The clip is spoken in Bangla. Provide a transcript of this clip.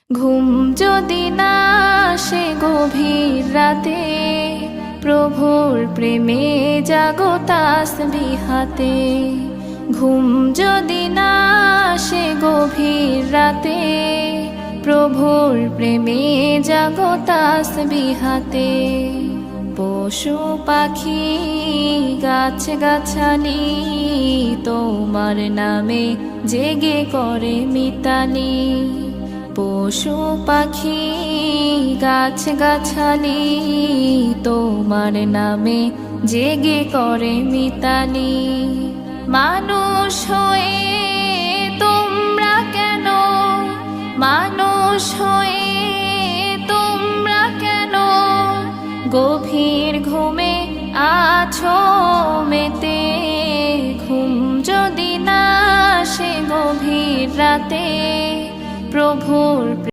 ঘুম যদি না আসে গভীর রাতে, প্রভুর প্রেমে জাগো তাসবিহাতে। ঘুম যদি না আসে গভীর রাতে, প্রভুর প্রেমে জাগো তাসবিহাতে। পশু পাখি গাছ গাছালি তোমার নামে জেগে করে মিতালি। পশু পাখি গাছ গাছালি তোমার নামে জেগে করে মিতালি। মানুষ হয়ে তোমরা কেন, মানুষ হয়ে তোমরা কেন গভীর ঘুমে আছো মেতে। ঘুম যদি না আসে গভীর রাতে, প্রভুর